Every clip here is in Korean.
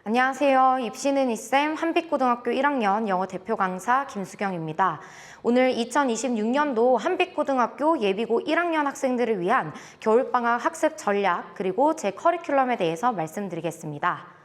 안녕하세요. 입시는 이쌤 한빛고등학교 1학년 영어 대표 강사 김수경입니다. 오늘 2026년도 한빛고등학교 예비고 1학년 학생들을 위한 겨울방학 학습 전략 그리고 제 커리큘럼에 대해서 말씀드리겠습니다.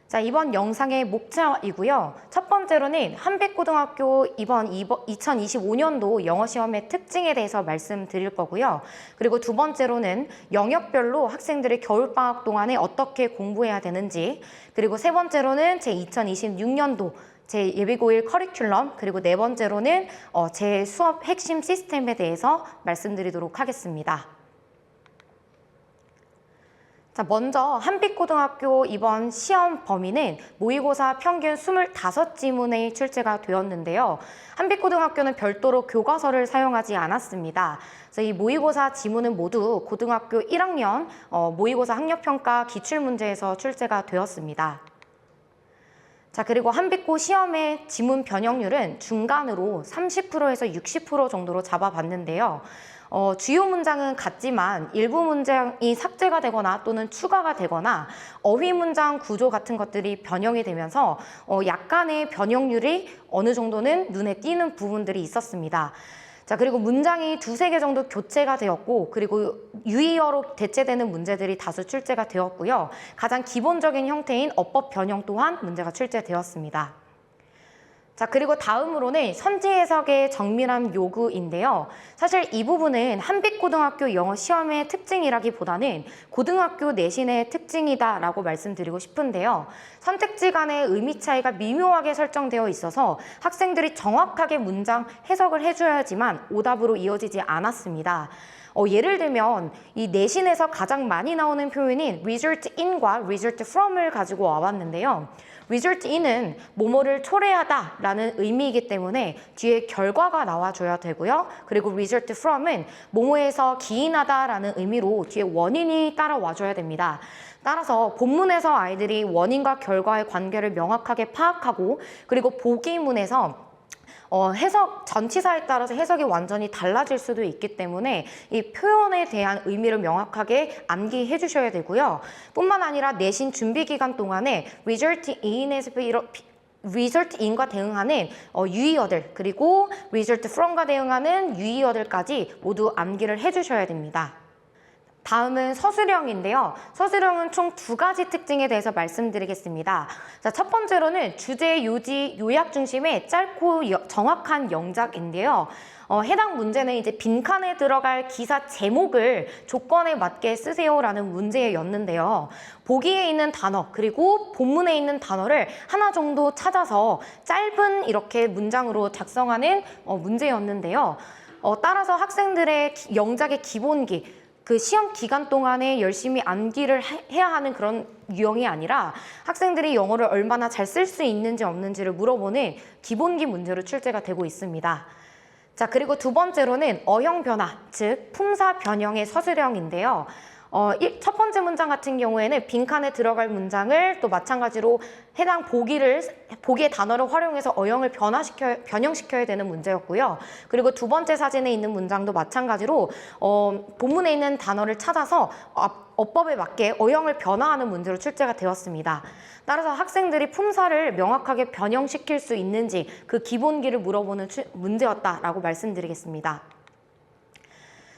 자, 이번 영상의 목차이고요. 첫 번째로는 한빛고등학교 이번 2025년도 영어시험의 특징에 대해서 말씀드릴 거고요. 그리고 두 번째로는 영역별로 학생들이 겨울방학 동안에 어떻게 공부해야 되는지, 그리고 세 번째로는 제 2026년도 제 예비고1 커리큘럼, 그리고 네 번째로는 제 수업 핵심 시스템에 대해서 말씀드리도록 하겠습니다. 자, 먼저 한빛고등학교 이번 시험 범위는 모의고사 평균 25지문의 출제가 되었는데요. 한빛고등학교는 별도로 교과서를 사용하지 않았습니다. 그래서 이 모의고사 지문은 모두 고등학교 1학년 모의고사 학력평가 기출문제에서 출제가 되었습니다. 자, 그리고 한빛고 시험의 지문 변형률은 중간으로 30%에서 60% 정도로 잡아봤는데요. 주요 문장은 같지만 일부 문장이 삭제가 되거나 또는 추가가 되거나 어휘 문장 구조 같은 것들이 변형이 되면서 약간의 변형률이 어느 정도는 눈에 띄는 부분들이 있었습니다. 자, 그리고 문장이 두세 개 정도 교체가 되었고, 그리고 유의어로 대체되는 문제들이 다수 출제가 되었고요. 가장 기본적인 형태인 어법 변형 또한 문제가 출제되었습니다. 자, 그리고 다음으로는 선지 해석의 정밀한 요구인데요. 사실 이 부분은 한빛고등학교 영어 시험의 특징이라기보다는 고등학교 내신의 특징이다라고 말씀드리고 싶은데요. 선택지 간의 의미 차이가 미묘하게 설정되어 있어서 학생들이 정확하게 문장 해석을 해줘야지만 오답으로 이어지지 않았습니다. 예를 들면 이 내신에서 가장 많이 나오는 표현인 result in과 result from을 가지고 와봤는데요. result in은 뭐뭐를 초래하다 라는 의미이기 때문에 뒤에 결과가 나와줘야 되고요. 그리고 result from은 뭐뭐에서 기인하다 라는 의미로 뒤에 원인이 따라와줘야 됩니다. 따라서 본문에서 아이들이 원인과 결과의 관계를 명확하게 파악하고, 그리고 보기문에서 해석, 전치사에 따라서 해석이 완전히 달라질 수도 있기 때문에 이 표현에 대한 의미를 명확하게 암기해 주셔야 되고요. 뿐만 아니라 내신 준비 기간 동안에 result in과 대응하는 유의어들, 그리고 result from과 대응하는 유의어들까지 모두 암기를 해 주셔야 됩니다. 다음은 서술형인데요. 서술형은 총 두 가지 특징에 대해서 말씀드리겠습니다. 자, 첫 번째로는 주제, 요지, 요약 중심의 짧고 정확한 영작인데요. 해당 문제는 이제 빈칸에 들어갈 기사 제목을 조건에 맞게 쓰세요라는 문제였는데요. 보기에 있는 단어 그리고 본문에 있는 단어를 하나 정도 찾아서 짧은 이렇게 문장으로 작성하는 문제였는데요. 따라서 학생들의 영작의 기본기, 그 시험 기간 동안에 열심히 암기를 해야 하는 그런 유형이 아니라 학생들이 영어를 얼마나 잘 쓸 수 있는지 없는지를 물어보는 기본기 문제로 출제가 되고 있습니다. 자, 그리고 두 번째로는 어형 변화, 즉 품사 변형의 서술형인데요. 첫 번째 문장 같은 경우에는 빈칸에 들어갈 문장을 또 마찬가지로 해당 보기의 단어를 활용해서 어형을 변형시켜야 되는 문제였고요. 그리고 두 번째 사진에 있는 문장도 마찬가지로 본문에 있는 단어를 찾아서 어법에 맞게 어형을 변화하는 문제로 출제가 되었습니다. 따라서 학생들이 품사를 명확하게 변형시킬 수 있는지 그 기본기를 물어보는 문제였다라고 말씀드리겠습니다.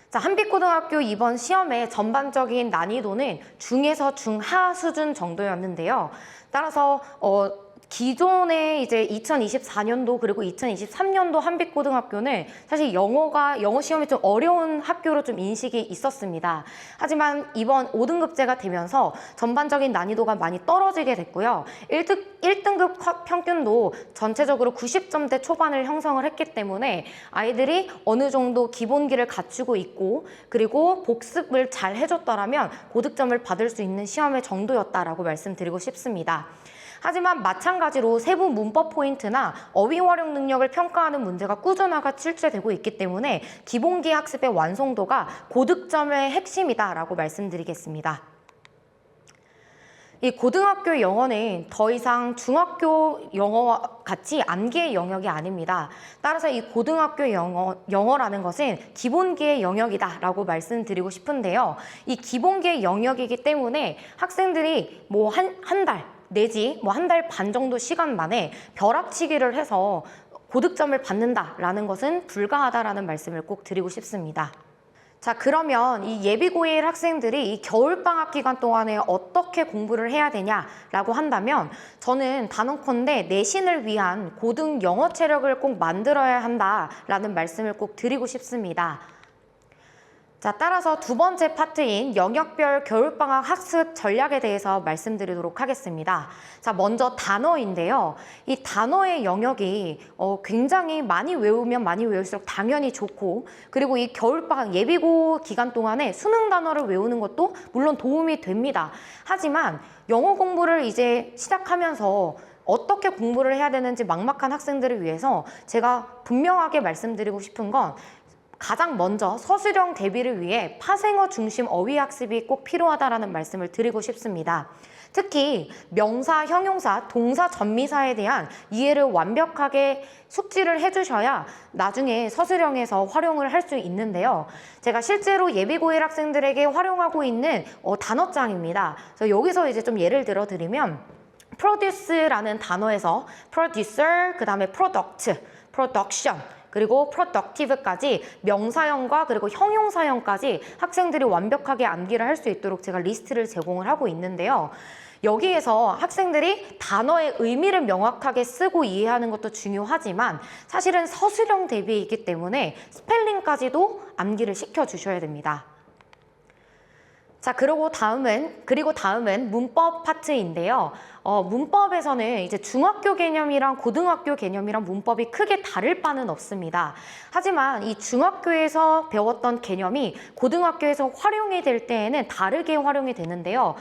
자, 한빛고등학교 이번 시험의 전반적인 난이도는 중에서 중하 수준 정도였는데요. 따라서 기존에 이제 2024년도 그리고 2023년도 한빛고등학교는 사실 영어 시험이 좀 어려운 학교로 좀 인식이 있었습니다. 하지만 이번 5등급제가 되면서 전반적인 난이도가 많이 떨어지게 됐고요. 1등급 평균도 전체적으로 90점대 초반을 형성을 했기 때문에 아이들이 어느 정도 기본기를 갖추고 있고, 그리고 복습을 잘 해줬더라면 고득점을 받을 수 있는 시험의 정도였다라고 말씀드리고 싶습니다. 하지만 마찬가지로 세부 문법 포인트나 어휘 활용 능력을 평가하는 문제가 꾸준하게 출제되고 있기 때문에 기본기 학습의 완성도가 고득점의 핵심이다라고 말씀드리겠습니다. 이 고등학교 영어는 더 이상 중학교 영어와 같이 암기의 영역이 아닙니다. 따라서 이 고등학교 영어라는 것은 기본기의 영역이다라고 말씀드리고 싶은데요. 이 기본기의 영역이기 때문에 학생들이 뭐 한 달 내지 뭐 한 달 반 정도 시간 만에 벼락치기를 해서 고득점을 받는다라는 것은 불가하다라는 말씀을 꼭 드리고 싶습니다. 자, 그러면 이 예비고1 학생들이 이 겨울방학 기간 동안에 어떻게 공부를 해야 되냐라고 한다면 저는 단언컨대 내신을 위한 고등 영어 체력을 꼭 만들어야 한다라는 말씀을 꼭 드리고 싶습니다. 자, 따라서 두 번째 파트인 영역별 겨울방학 학습 전략에 대해서 말씀드리도록 하겠습니다. 자, 먼저 단어인데요. 이 단어의 영역이 굉장히 많이 외우면 많이 외울수록 당연히 좋고, 그리고 이 겨울방학 예비고 기간 동안에 수능 단어를 외우는 것도 물론 도움이 됩니다. 하지만 영어 공부를 이제 시작하면서 어떻게 공부를 해야 되는지 막막한 학생들을 위해서 제가 분명하게 말씀드리고 싶은 건 가장 먼저 서술형 대비를 위해 파생어 중심 어휘 학습이 꼭 필요하다라는 말씀을 드리고 싶습니다. 특히 명사, 형용사, 동사, 전미사에 대한 이해를 완벽하게 숙지를 해주셔야 나중에 서술형에서 활용을 할 수 있는데요. 제가 실제로 예비고1 학생들에게 활용하고 있는 단어장입니다. 그래서 여기서 이제 좀 예를 들어 드리면 produce라는 단어에서 producer, 그 다음에 product, production, 그리고 productive까지 명사형과 그리고 형용사형까지 학생들이 완벽하게 암기를 할 수 있도록 제가 리스트를 제공을 하고 있는데요. 여기에서 학생들이 단어의 의미를 명확하게 쓰고 이해하는 것도 중요하지만 사실은 서술형 대비이기 때문에 스펠링까지도 암기를 시켜주셔야 됩니다. 자, 그리고 다음은 문법 파트인데요. 문법에서는 이제 중학교 개념이랑 고등학교 개념이랑 문법이 크게 다를 바는 없습니다. 하지만 이 중학교에서 배웠던 개념이 고등학교에서 활용이 될 때에는 다르게 활용이 되는데요.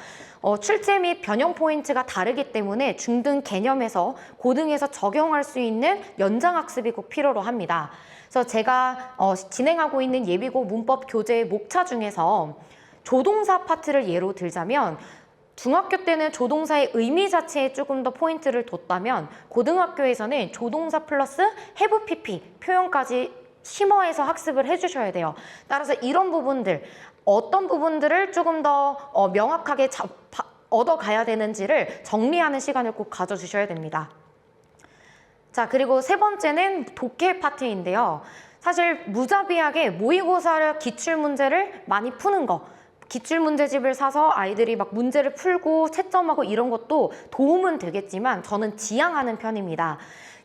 출제 및 변형 포인트가 다르기 때문에 중등 개념에서 고등에서 적용할 수 있는 연장학습이 꼭 필요로 합니다. 그래서 제가 진행하고 있는 예비고 문법 교재의 목차 중에서 조동사 파트를 예로 들자면 중학교 때는 조동사의 의미 자체에 조금 더 포인트를 뒀다면 고등학교에서는 조동사 플러스 have pp 표현까지 심화해서 학습을 해주셔야 돼요. 따라서 이런 부분들, 어떤 부분들을 조금 더 명확하게 얻어가야 되는지를 정리하는 시간을 꼭 가져주셔야 됩니다. 자, 그리고 세 번째는 독해 파트인데요. 사실 무자비하게 모의고사 기출문제를 많이 푸는 거, 기출문제집을 사서 아이들이 막 문제를 풀고 채점하고 이런 것도 도움은 되겠지만 저는 지양하는 편입니다.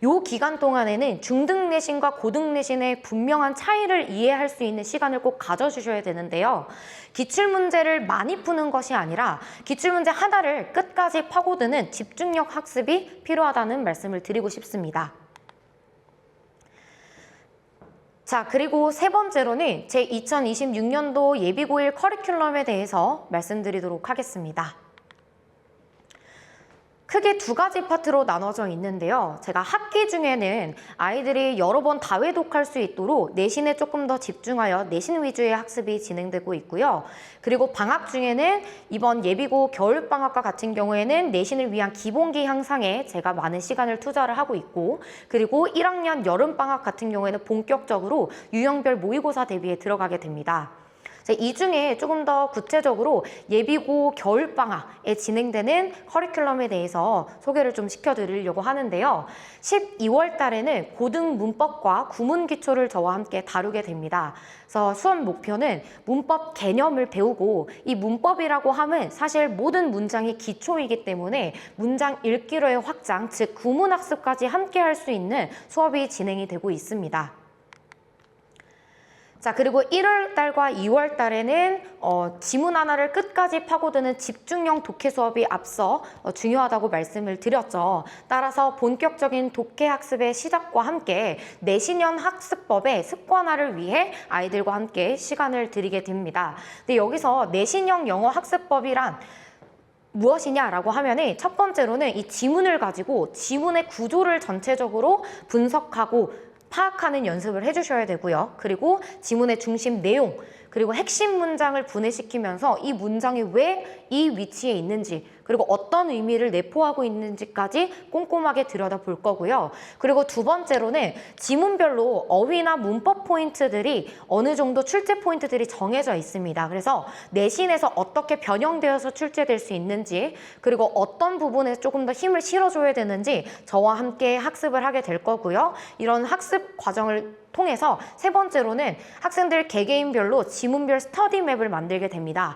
요 기간 동안에는 중등 내신과 고등 내신의 분명한 차이를 이해할 수 있는 시간을 꼭 가져주셔야 되는데요. 기출문제를 많이 푸는 것이 아니라 기출문제 하나를 끝까지 파고드는 집중력 학습이 필요하다는 말씀을 드리고 싶습니다. 자, 그리고 세 번째로는 제 2026년도 예비고1 커리큘럼에 대해서 말씀드리도록 하겠습니다. 크게 두 가지 파트로 나눠져 있는데요. 제가 학기 중에는 아이들이 여러 번 다회독할 수 있도록 내신에 조금 더 집중하여 내신 위주의 학습이 진행되고 있고요. 그리고 방학 중에는 이번 예비고 겨울방학과 같은 경우에는 내신을 위한 기본기 향상에 제가 많은 시간을 투자를 하고 있고, 그리고 1학년 여름방학 같은 경우에는 본격적으로 유형별 모의고사 대비에 들어가게 됩니다. 이 중에 조금 더 구체적으로 예비고 겨울방학에 진행되는 커리큘럼에 대해서 소개를 좀 시켜드리려고 하는데요. 12월 달에는 고등 문법과 구문 기초를 저와 함께 다루게 됩니다. 그래서 수업 목표는 문법 개념을 배우고, 이 문법이라고 함은 사실 모든 문장이 기초이기 때문에 문장 읽기로의 확장, 즉 구문 학습까지 함께 할 수 있는 수업이 진행이 되고 있습니다. 자, 그리고 1월 달과 2월 달에는 지문 하나를 끝까지 파고드는 집중형 독해 수업이 앞서 중요하다고 말씀을 드렸죠. 따라서 본격적인 독해 학습의 시작과 함께 내신형 학습법의 습관화를 위해 아이들과 함께 시간을 드리게 됩니다. 근데 여기서 내신형 영어 학습법이란 무엇이냐라고 하면은 첫 번째로는 이 지문을 가지고 지문의 구조를 전체적으로 분석하고 파악하는 연습을 해주셔야 되고요. 그리고 지문의 중심 내용, 그리고 핵심 문장을 분해시키면서 이 문장이 왜 이 위치에 있는지, 그리고 어떤 의미를 내포하고 있는지까지 꼼꼼하게 들여다볼 거고요. 그리고 두 번째로는 지문별로 어휘나 문법 포인트들이 어느 정도 출제 포인트들이 정해져 있습니다. 그래서 내신에서 어떻게 변형되어서 출제될 수 있는지, 그리고 어떤 부분에 조금 더 힘을 실어줘야 되는지 저와 함께 학습을 하게 될 거고요. 이런 학습 과정을 통해서 세 번째로는 학생들 개개인별로 지문별 스터디맵을 만들게 됩니다.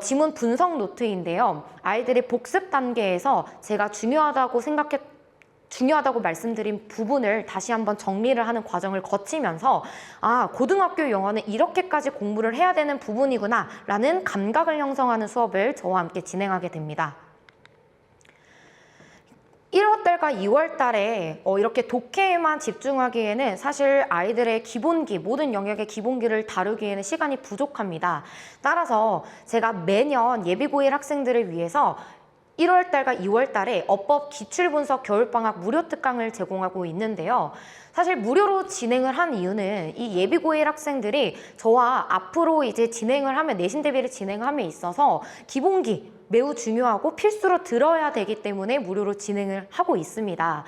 지문 분석 노트인데요. 아이들의 복습 단계에서 제가 중요하다고 말씀드린 부분을 다시 한번 정리를 하는 과정을 거치면서 고등학교 영어는 이렇게까지 공부를 해야 되는 부분이구나 라는 감각을 형성하는 수업을 저와 함께 진행하게 됩니다. 1월달과 2월달에 이렇게 독해에만 집중하기에는 사실 아이들의 기본기, 모든 영역의 기본기를 다루기에는 시간이 부족합니다. 따라서 제가 매년 예비고1 학생들을 위해서 1월달과 2월달에 어법 기출분석 겨울방학 무료 특강을 제공하고 있는데요. 사실 무료로 진행을 한 이유는 이 예비고1 학생들이 저와 앞으로 이제 내신 대비를 진행함에 있어서 기본기, 매우 중요하고 필수로 들어야 되기 때문에 무료로 진행을 하고 있습니다.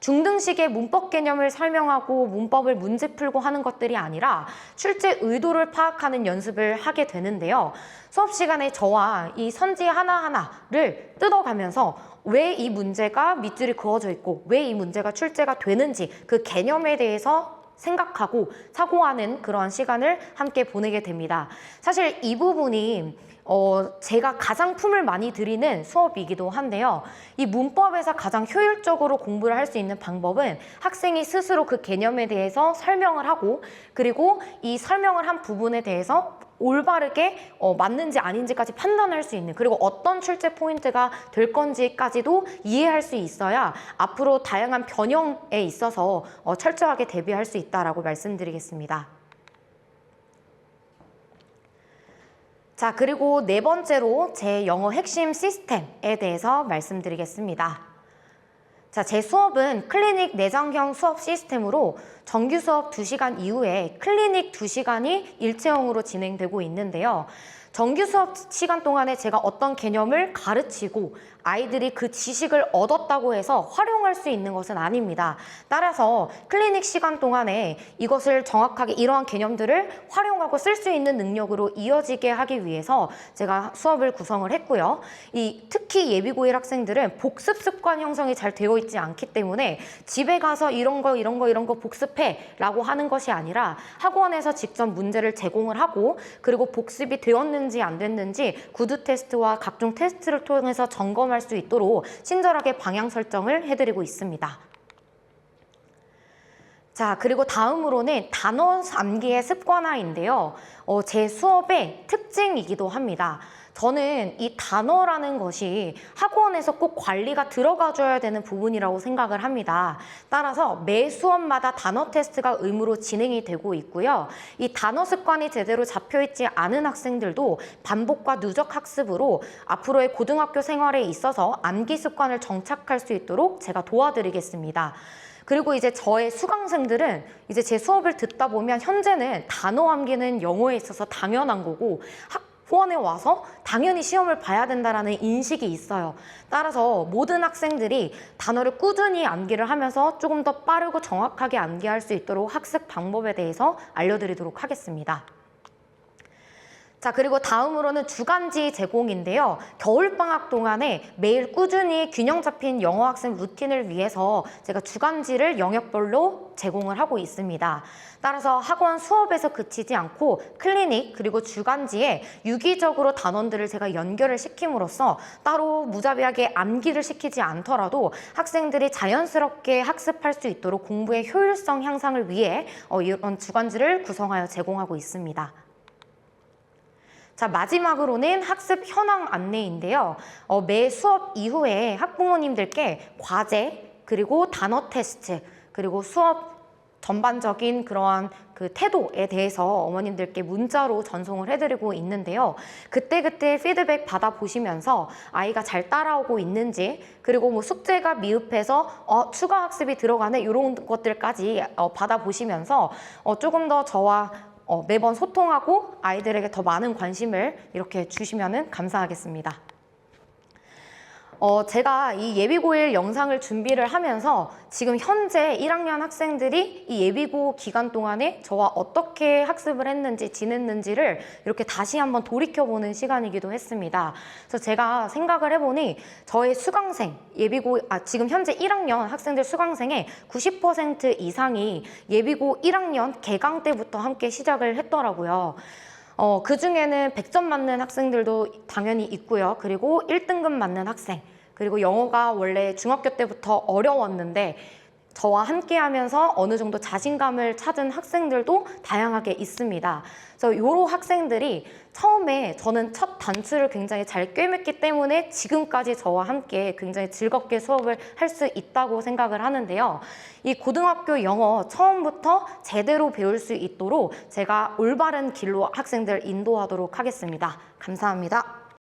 중등식의 문법 개념을 설명하고 문법을 문제 풀고 하는 것들이 아니라 출제 의도를 파악하는 연습을 하게 되는데요. 수업 시간에 저와 이 선지 하나하나를 뜯어가면서 왜 이 문제가 밑줄이 그어져 있고 왜 이 문제가 출제가 되는지 그 개념에 대해서 생각하고 사고하는 그러한 시간을 함께 보내게 됩니다. 사실 이 부분이 제가 가장 품을 많이 들이는 수업이기도 한데요. 이 문법에서 가장 효율적으로 공부를 할 수 있는 방법은 학생이 스스로 그 개념에 대해서 설명을 하고, 그리고 이 설명을 한 부분에 대해서 올바르게 맞는지 아닌지까지 판단할 수 있는, 그리고 어떤 출제 포인트가 될 건지까지도 이해할 수 있어야 앞으로 다양한 변형에 있어서 철저하게 대비할 수 있다라고 말씀드리겠습니다. 자, 그리고 네 번째로 제 영어 핵심 시스템에 대해서 말씀드리겠습니다. 자, 제 수업은 클리닉 내장형 수업 시스템으로 정규 수업 2시간 이후에 클리닉 2시간이 일체형으로 진행되고 있는데요. 정규 수업 시간 동안에 제가 어떤 개념을 가르치고 아이들이 그 지식을 얻었다고 해서 활용할 수 있는 것은 아닙니다. 따라서 클리닉 시간 동안에 이것을 정확하게 이러한 개념들을 활용하고 쓸 수 있는 능력으로 이어지게 하기 위해서 제가 수업을 구성을 했고요. 특히 예비고1 학생들은 복습 습관 형성이 잘 되어 있지 않기 때문에 집에 가서 이런 거 복습해 라고 하는 것이 아니라 학원에서 직접 문제를 제공을 하고, 그리고 복습이 되었는지 안 됐는지 구두 테스트와 각종 테스트를 통해서 점검할 수 있도록 친절하게 방향 설정을 해드리고 있습니다. 자, 그리고 다음으로는 단어 암기의 습관화인데요. 제 수업의 특징이기도 합니다. 저는 이 단어라는 것이 학원에서 꼭 관리가 들어가줘야 되는 부분이라고 생각을 합니다. 따라서 매 수업마다 단어 테스트가 의무로 진행이 되고 있고요. 이 단어 습관이 제대로 잡혀있지 않은 학생들도 반복과 누적 학습으로 앞으로의 고등학교 생활에 있어서 암기 습관을 정착할 수 있도록 제가 도와드리겠습니다. 그리고 이제 저의 수강생들은 이제 제 수업을 듣다 보면 현재는 단어 암기는 영어에 있어서 당연한 거고 학원에 와서 당연히 시험을 봐야 된다는 인식이 있어요. 따라서 모든 학생들이 단어를 꾸준히 암기를 하면서 조금 더 빠르고 정확하게 암기할 수 있도록 학습 방법에 대해서 알려드리도록 하겠습니다. 자, 그리고 다음으로는 주간지 제공인데요. 겨울방학 동안에 매일 꾸준히 균형 잡힌 영어 학습 루틴을 위해서 제가 주간지를 영역별로 제공을 하고 있습니다. 따라서 학원 수업에서 그치지 않고 클리닉 그리고 주간지에 유기적으로 단원들을 제가 연결을 시킴으로써 따로 무자비하게 암기를 시키지 않더라도 학생들이 자연스럽게 학습할 수 있도록 공부의 효율성 향상을 위해 이런 주간지를 구성하여 제공하고 있습니다. 자, 마지막으로는 학습 현황 안내인데요. 매 수업 이후에 학부모님들께 과제, 그리고 단어 테스트, 그리고 수업 전반적인 그러한 그 태도에 대해서 어머님들께 문자로 전송을 해드리고 있는데요. 그때그때 피드백 받아보시면서 아이가 잘 따라오고 있는지, 그리고 뭐 숙제가 미흡해서 추가 학습이 들어가네 이런 것들까지 받아보시면서 조금 더 저와 매번 소통하고 아이들에게 더 많은 관심을 이렇게 주시면 감사하겠습니다. 제가 이 예비고1 영상을 준비를 하면서 지금 현재 1학년 학생들이 이 예비고 기간 동안에 저와 어떻게 학습을 했는지 지냈는지를 이렇게 다시 한번 돌이켜보는 시간이기도 했습니다. 그래서 제가 생각을 해보니 저의 수강생, 지금 현재 1학년 학생들 수강생의 90% 이상이 예비고 1학년 개강 때부터 함께 시작을 했더라고요. 그 중에는 100점 맞는 학생들도 당연히 있고요. 그리고 1등급 맞는 학생, 그리고 영어가 원래 중학교 때부터 어려웠는데 저와 함께 하면서 어느 정도 자신감을 찾은 학생들도 다양하게 있습니다. 그래서 이런 학생들이 처음에 저는 첫 단추를 굉장히 잘 꿰맸기 때문에 지금까지 저와 함께 굉장히 즐겁게 수업을 할 수 있다고 생각을 하는데요. 이 고등학교 영어 처음부터 제대로 배울 수 있도록 제가 올바른 길로 학생들 인도하도록 하겠습니다. 감사합니다.